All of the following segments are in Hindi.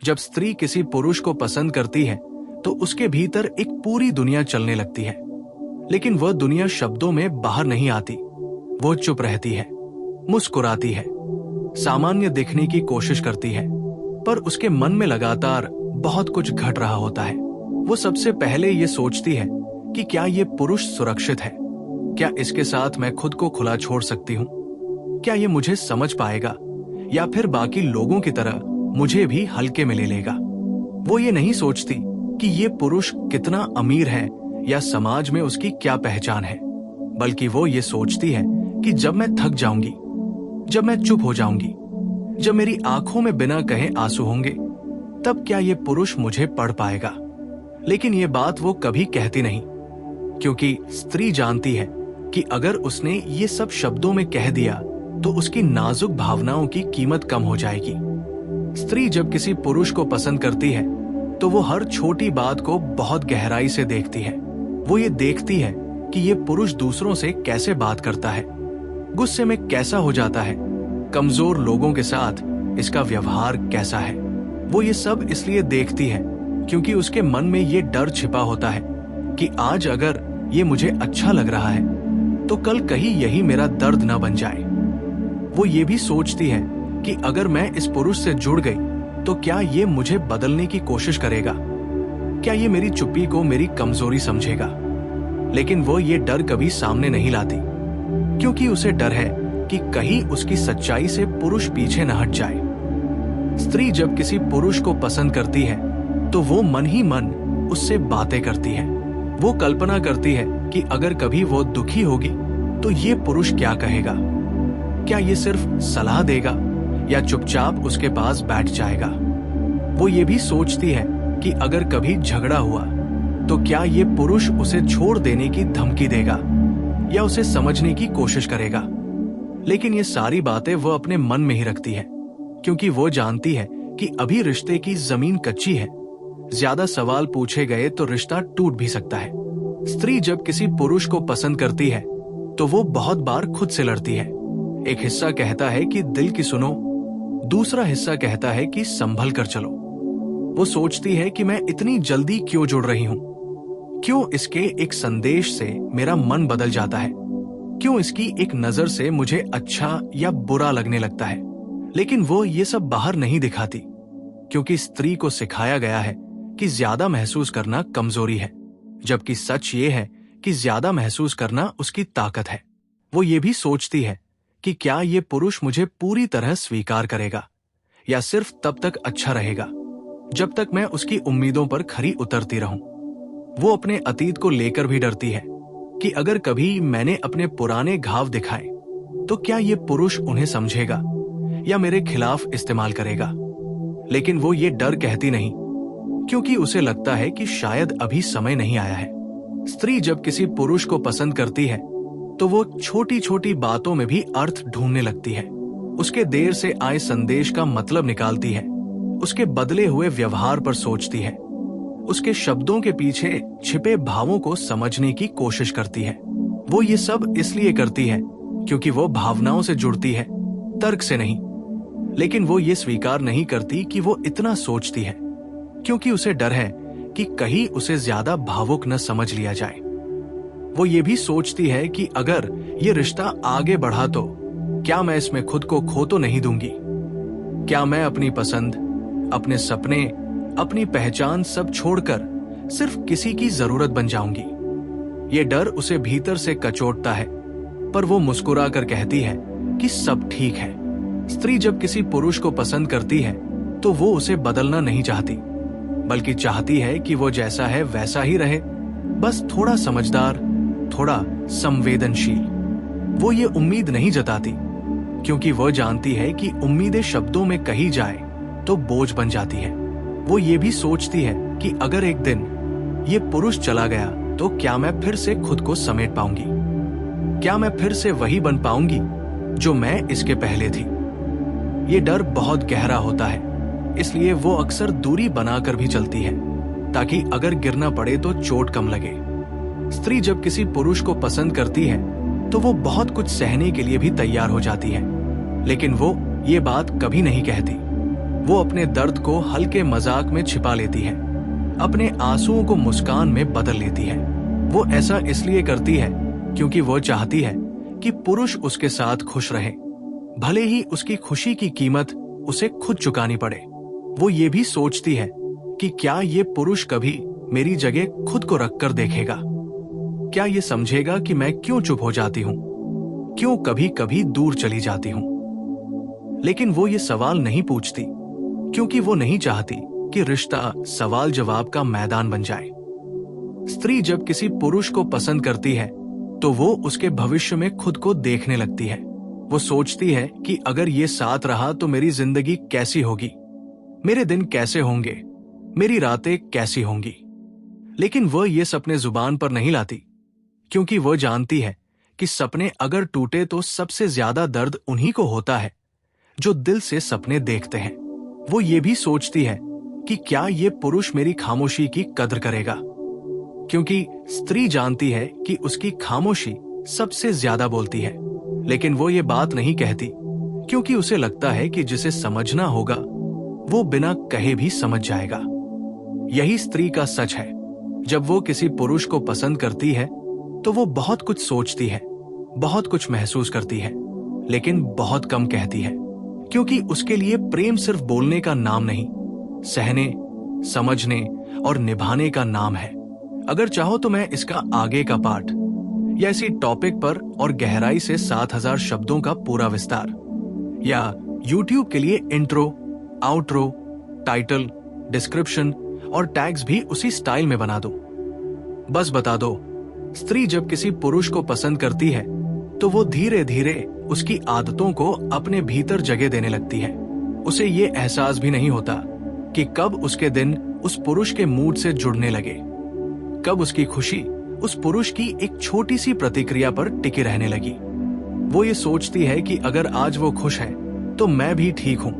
जब स्त्री किसी पुरुष को पसंद करती है तो उसके भीतर एक पूरी दुनिया चलने लगती है, लेकिन वह दुनिया शब्दों में बाहर नहीं आती। वो चुप रहती है, मुस्कुराती है, सामान्य दिखने की कोशिश करती है, पर उसके मन में लगातार बहुत कुछ घट रहा होता है। वो सबसे पहले ये सोचती है कि क्या ये पुरुष सुरक्षित है, क्या इसके साथ मैं खुद को खुला छोड़ सकती हूँ, क्या ये मुझे समझ पाएगा या फिर बाकी लोगों की तरह मुझे भी हल्के में ले लेगा। वो ये नहीं सोचती कि ये पुरुष कितना अमीर है या समाज में उसकी क्या पहचान है, बल्कि वो ये सोचती है कि जब मैं थक जाऊंगी, जब मैं चुप हो जाऊंगी, जब मेरी आंखों में बिना कहे आंसू होंगे, तब क्या ये पुरुष मुझे पढ़ पाएगा। लेकिन ये बात वो कभी कहती नहीं, क्योंकि स्त्री जानती है कि अगर उसने ये सब शब्दों में कह दिया तो उसकी नाजुक भावनाओं की कीमत कम हो जाएगी। स्त्री जब किसी पुरुष को पसंद करती है तो वो हर छोटी बात को बहुत गहराई से देखती है। वो ये देखती है कि ये पुरुष दूसरों से कैसे बात करता है, गुस्से में कैसा हो जाता है, कमजोर लोगों के साथ इसका व्यवहार कैसा है। वो ये सब इसलिए देखती है क्योंकि उसके मन में ये डर छिपा होता है कि आज अगर ये मुझे अच्छा लग रहा है तो कल कहीं यही मेरा दर्द न बन जाए। वो ये भी सोचती है कि अगर मैं इस पुरुष से जुड़ गई तो क्या ये मुझे बदलने की कोशिश करेगा, क्या ये मेरी चुप्पी को मेरी कमजोरी समझेगा। लेकिन वो ये डर कभी सामने नहीं लाती, क्योंकि उसे डर है कि कहीं उसकी सच्चाई से पुरुष पीछे न हट जाए। स्त्री जब किसी पुरुष को पसंद करती है तो वो मन ही मन उससे बातें करती है। वो कल्पना करती है कि अगर कभी वो दुखी होगी तो ये पुरुष क्या कहेगा, क्या ये सिर्फ सलाह देगा या चुपचाप उसके पास बैठ जाएगा। वो ये भी सोचती है कि अगर कभी झगड़ा हुआ तो क्या ये पुरुष उसे छोड़ देने की धमकी देगा या उसे समझने की कोशिश करेगा। लेकिन ये सारी बातें वो अपने मन में ही रखती है, क्योंकि वो जानती है कि अभी रिश्ते की जमीन कच्ची है। ज्यादा सवाल पूछे गए तो रिश्ता टूट भी सकता है। स्त्री जब किसी पुरुष को पसंद करती है तो वो बहुत बार खुद से लड़ती है। एक हिस्सा कहता है कि दिल की सुनो, दूसरा हिस्सा कहता है कि संभल कर चलो। वो सोचती है कि मैं इतनी जल्दी क्यों जुड़ रही हूं, क्यों इसके एक संदेश से मेरा मन बदल जाता है, क्यों इसकी एक नजर से मुझे अच्छा या बुरा लगने लगता है। लेकिन वो ये सब बाहर नहीं दिखाती, क्योंकि स्त्री को सिखाया गया है कि ज्यादा महसूस करना कमजोरी है, जबकि सच ये है कि ज्यादा महसूस करना उसकी ताकत है। वो ये भी सोचती है कि क्या ये पुरुष मुझे पूरी तरह स्वीकार करेगा या सिर्फ तब तक अच्छा रहेगा जब तक मैं उसकी उम्मीदों पर खरी उतरती रहूं। वो अपने अतीत को लेकर भी डरती है कि अगर कभी मैंने अपने पुराने घाव दिखाए तो क्या ये पुरुष उन्हें समझेगा या मेरे खिलाफ इस्तेमाल करेगा। लेकिन वो ये डर कहती नहीं, क्योंकि उसे लगता है कि शायद अभी समय नहीं आया है। स्त्री जब किसी पुरुष को पसंद करती है तो वो छोटी छोटी बातों में भी अर्थ ढूंढने लगती है। उसके देर से आए संदेश का मतलब निकालती है, उसके बदले हुए व्यवहार पर सोचती है, उसके शब्दों के पीछे छिपे भावों को समझने की कोशिश करती है। वो ये सब इसलिए करती है क्योंकि वो भावनाओं से जुड़ती है, तर्क से नहीं। लेकिन वो ये स्वीकार नहीं करती कि वो इतना सोचती है, क्योंकि उसे डर है कि कहीं उसे ज्यादा भावुक न समझ लिया जाए। वो ये भी सोचती है कि अगर ये रिश्ता आगे बढ़ा तो क्या मैं इसमें खुद को खो तो नहीं दूंगी, क्या मैं अपनी पसंद, अपने सपने, अपनी पहचान सब छोड़कर सिर्फ किसी की जरूरत बन जाऊंगी। ये डर उसे भीतर से कचोटता है, पर वो मुस्कुरा कर कहती है कि सब ठीक है। स्त्री जब किसी पुरुष को पसंद करती है तो वो उसे बदलना नहीं चाहती, बल्कि चाहती है कि वो जैसा है वैसा ही रहे, बस थोड़ा समझदार, थोड़ा संवेदनशील। वो ये उम्मीद नहीं जताती, क्योंकि वो जानती है कि उम्मीदें शब्दों में कही जाए तो बोझ बन जाती है। वो ये भी सोचती है कि अगर एक दिन ये पुरुष चला गया तो क्या मैं फिर से खुद को समेट पाऊंगी, क्या मैं फिर से वही बन पाऊंगी जो मैं इसके पहले थी। ये डर बहुत गहरा होता है, इसलिए वो अक्सर दूरी बनाकर भी चलती है, ताकि अगर गिरना पड़े तो चोट कम लगे। स्त्री जब किसी पुरुष को पसंद करती है तो वो बहुत कुछ सहने के लिए भी तैयार हो जाती है, लेकिन वो ये बात कभी नहीं कहती। वो अपने दर्द को हल्के मजाक में छिपा लेती है, अपने आंसुओं को मुस्कान में बदल लेती है। वो ऐसा इसलिए करती है क्योंकि वो चाहती है कि पुरुष उसके साथ खुश रहे, भले ही उसकी खुशी की कीमत उसे खुद चुकानी पड़े। वो ये भी सोचती है कि क्या ये पुरुष कभी मेरी जगह खुद को रखकर देखेगा, क्या ये समझेगा कि मैं क्यों चुप हो जाती हूं, क्यों कभी कभी दूर चली जाती हूं। लेकिन वो ये सवाल नहीं पूछती क्योंकि वो नहीं चाहती कि रिश्ता सवाल जवाब का मैदान बन जाए। स्त्री जब किसी पुरुष को पसंद करती है तो वो उसके भविष्य में खुद को देखने लगती है। वो सोचती है कि अगर ये साथ रहा तो मेरी जिंदगी कैसी होगी, मेरे दिन कैसे होंगे, मेरी रातें कैसी होंगी। लेकिन वह ये सपने जुबान पर नहीं लाती क्योंकि वह जानती है कि सपने अगर टूटे तो सबसे ज्यादा दर्द उन्हीं को होता है जो दिल से सपने देखते हैं। वो ये भी सोचती है कि क्या ये पुरुष मेरी खामोशी की कद्र करेगा, क्योंकि स्त्री जानती है कि उसकी खामोशी सबसे ज्यादा बोलती है। लेकिन वो ये बात नहीं कहती क्योंकि उसे लगता है कि जिसे समझना होगा वो बिना कहे भी समझ जाएगा। यही स्त्री का सच है। जब वो किसी पुरुष को पसंद करती है तो वो बहुत कुछ सोचती है, बहुत कुछ महसूस करती है, लेकिन बहुत कम कहती है, क्योंकि उसके लिए प्रेम सिर्फ बोलने का नाम नहीं, सहने, समझने और निभाने का नाम है। अगर चाहो तो मैं इसका आगे का पार्ट या इसी टॉपिक पर और गहराई से 7000 शब्दों का पूरा विस्तार, या YouTube के लिए इंट्रो, आउट्रो, टाइटल, डिस्क्रिप्शन और टैग्स भी उसी स्टाइल में बना दो। बस बता दो, स्त्री जब किसी पुरुष को पसंद करती है तो वो धीरे धीरे उसकी आदतों को अपने भीतर जगह देने लगती है। उसे ये एहसास भी नहीं होता कि कब उसके दिन उस पुरुष के मूड से जुड़ने लगे, कब उसकी खुशी उस पुरुष की एक छोटी सी प्रतिक्रिया पर टिके रहने लगी। वो ये सोचती है कि अगर आज वो खुश है तो मैं भी ठीक हूं,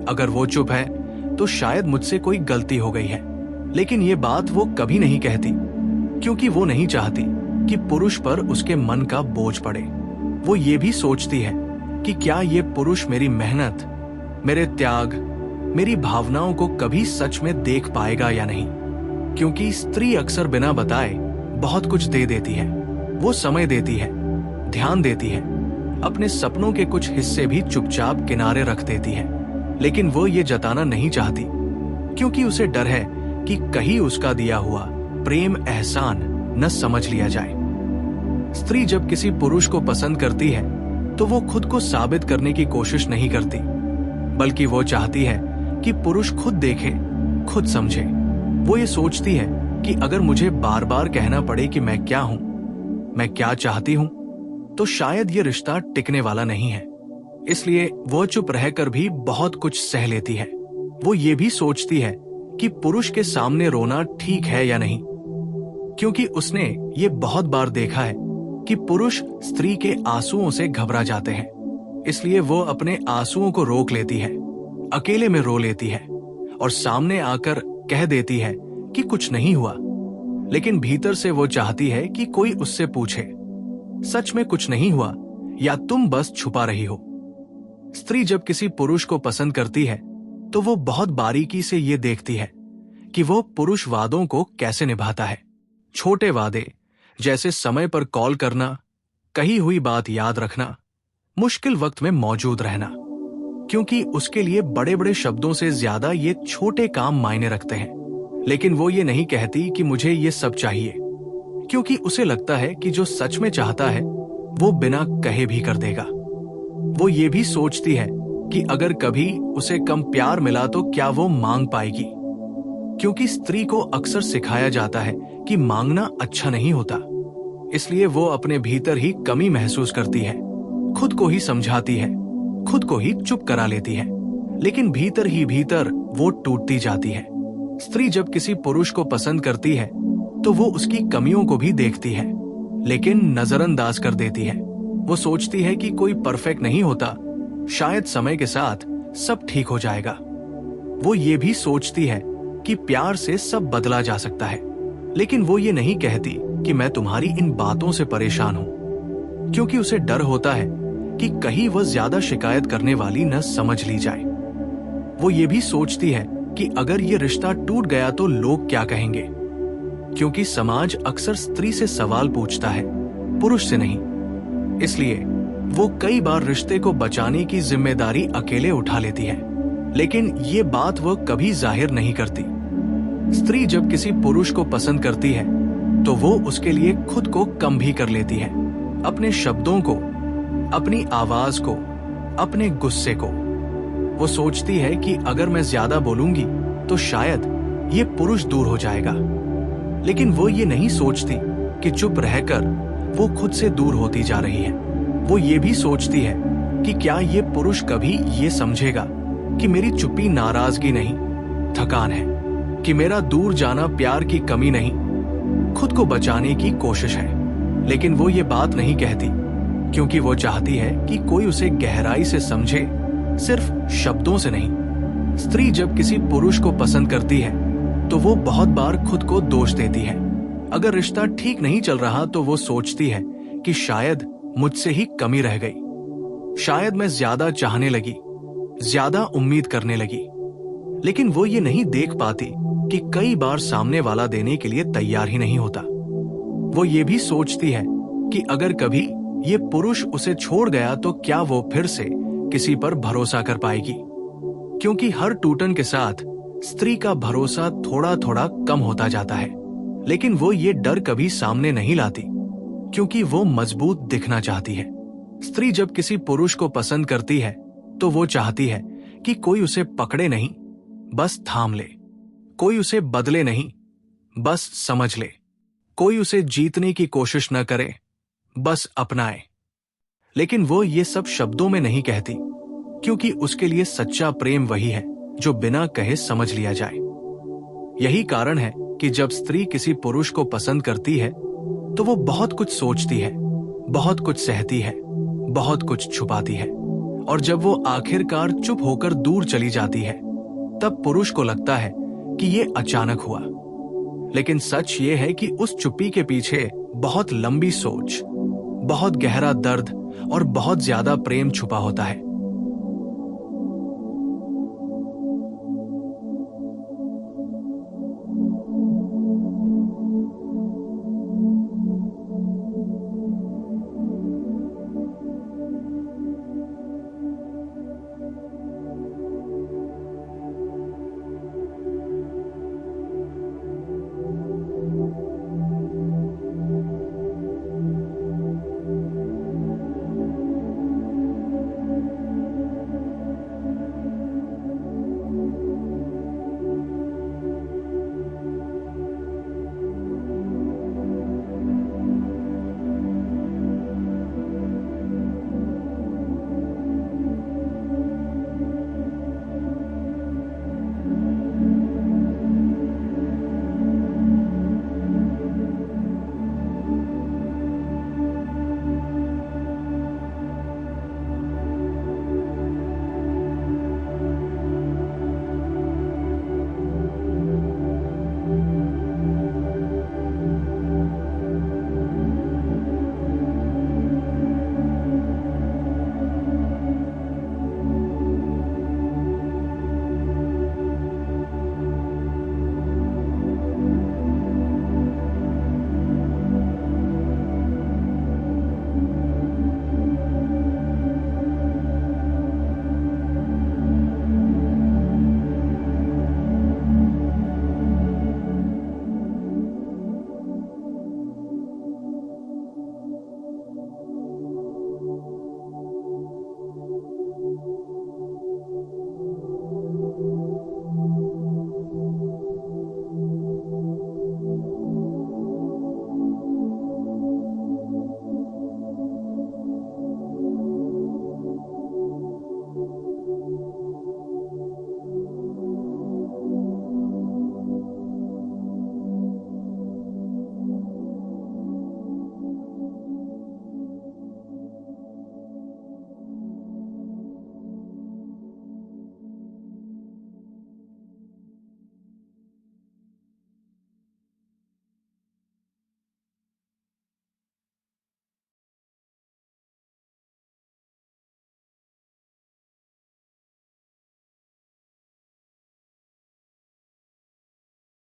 अगर वो चुप है तो शायद मुझसे कोई गलती हो गई है। लेकिन ये बात वो कभी नहीं कहती क्योंकि वो नहीं चाहती कि पुरुष पर उसके मन का बोझ पड़े। वो ये भी सोचती है कि क्या ये पुरुष मेरी मेहनत, मेरे त्याग, मेरी भावनाओं को कभी सच में देख पाएगा या नहीं, क्योंकि स्त्री अक्सर बिना बताए बहुत कुछ दे देती है। वो समय देती है, ध्यान देती है, अपने सपनों के कुछ हिस्से भी चुपचाप किनारे रख देती है। लेकिन वो ये जताना नहीं चाहती क्योंकि उसे डर है कि कहीं उसका दिया हुआ प्रेम एहसान न समझ लिया जाए। स्त्री जब किसी पुरुष को पसंद करती है तो वो खुद को साबित करने की कोशिश नहीं करती, बल्कि वो चाहती है कि पुरुष खुद देखे, खुद समझे। वो ये सोचती है कि अगर मुझे बार बार कहना पड़े कि मैं क्या हूं, मैं क्या चाहती हूं, तो शायद ये रिश्ता टिकने वाला नहीं है। इसलिए वो चुप रहकर भी बहुत कुछ सह लेती है। वो ये भी सोचती है कि पुरुष के सामने रोना ठीक है या नहीं, क्योंकि उसने ये बहुत बार देखा है कि पुरुष स्त्री के आंसुओं से घबरा जाते हैं। इसलिए वो अपने आंसुओं को रोक लेती है, अकेले में रो लेती है और सामने आकर कह देती है कि कुछ नहीं हुआ। लेकिन भीतर से वो चाहती है कि कोई उससे पूछे, सच में कुछ नहीं हुआ या तुम बस छुपा रही हो। स्त्री जब किसी पुरुष को पसंद करती है तो वो बहुत बारीकी से ये देखती है कि वो पुरुष वादों को कैसे निभाता है। छोटे वादे जैसे समय पर कॉल करना, कही हुई बात याद रखना, मुश्किल वक्त में मौजूद रहना, क्योंकि उसके लिए बड़े बड़े शब्दों से ज्यादा ये छोटे काम मायने रखते हैं। लेकिन वो ये नहीं कहती कि मुझे ये सब चाहिए, क्योंकि उसे लगता है कि जो सच में चाहता है वो बिना कहे भी कर देगा। वो ये भी सोचती है कि अगर कभी उसे कम प्यार मिला तो क्या वो मांग पाएगी, क्योंकि स्त्री को अक्सर सिखाया जाता है कि मांगना अच्छा नहीं होता। इसलिए वो अपने भीतर ही कमी महसूस करती है, खुद को ही समझाती है, खुद को ही चुप करा लेती है, लेकिन भीतर ही भीतर वो टूटती जाती है। स्त्री जब किसी पुरुष को पसंद करती है तो वो उसकी कमियों को भी देखती है, लेकिन नजरअंदाज कर देती है। वो सोचती है कि कोई परफेक्ट नहीं होता, शायद समय के साथ सब ठीक हो जाएगा। वो ये भी सोचती है कि प्यार से सब बदला जा सकता है, लेकिन वो ये नहीं कहती कि मैं तुम्हारी इन बातों से परेशान हूं, क्योंकि उसे डर होता है कि कहीं वह ज्यादा शिकायत करने वाली न समझ ली जाए। वो ये भी सोचती है कि अगर ये रिश्ता टूट गया तो लोग क्या कहेंगे, क्योंकि समाज अक्सर स्त्री से सवाल पूछता है, पुरुष से नहीं। इसलिए वो कई बार रिश्ते को बचाने की जिम्मेदारी अकेले उठा लेती है, लेकिन ये बात वो कभी जाहिर नहीं करती। स्त्री जब किसी पुरुष को पसंद करती है तो वो उसके लिए खुद को कम भी कर लेती है, अपने शब्दों को, अपनी आवाज को, अपने गुस्से को। वो सोचती है कि अगर मैं ज्यादा बोलूंगी तो शायद ये पुरुष दूर हो जाएगा, लेकिन वो ये नहीं सोचती कि चुप रहकर वो खुद से दूर होती जा रही है। वो ये भी सोचती है कि क्या ये पुरुष कभी ये समझेगा कि मेरी चुप्पी नाराजगी नहीं, थकान है, कि मेरा दूर जाना प्यार की कमी नहीं, खुद को बचाने की कोशिश है। लेकिन वो ये बात नहीं कहती क्योंकि वो चाहती है कि कोई उसे गहराई से समझे, सिर्फ शब्दों से नहीं। स्त्री जब किसी पुरुष को पसंद करती है तो वो बहुत बार खुद को दोष देती है। अगर रिश्ता ठीक नहीं चल रहा तो वो सोचती है कि शायद मुझसे ही कमी रह गई, शायद मैं ज्यादा चाहने लगी, ज्यादा उम्मीद करने लगी। लेकिन वो ये नहीं देख पाती कि कई बार सामने वाला देने के लिए तैयार ही नहीं होता। वो ये भी सोचती है कि अगर कभी ये पुरुष उसे छोड़ गया तो क्या वो फिर से किसी पर भरोसा कर पाएगी, क्योंकि हर टूटन के साथ स्त्री का भरोसा थोड़ा थोड़ा कम होता जाता है। लेकिन वो ये डर कभी सामने नहीं लाती क्योंकि वो मजबूत दिखना चाहती है। स्त्री जब किसी पुरुष को पसंद करती है तो वो चाहती है कि कोई उसे पकड़े नहीं, बस थाम ले, कोई उसे बदले नहीं, बस समझ ले, कोई उसे जीतने की कोशिश न करे, बस अपनाए। लेकिन वो ये सब शब्दों में नहीं कहती क्योंकि उसके लिए सच्चा प्रेम वही है जो बिना कहे समझ लिया जाए। यही कारण है कि जब स्त्री किसी पुरुष को पसंद करती है तो वो बहुत कुछ सोचती है, बहुत कुछ सहती है, बहुत कुछ छुपाती है, और जब वो आखिरकार चुप होकर दूर चली जाती है तब पुरुष को लगता है कि ये अचानक हुआ। लेकिन सच ये है कि उस चुप्पी के पीछे बहुत लंबी सोच, बहुत गहरा दर्द और बहुत ज्यादा प्रेम छुपा होता है।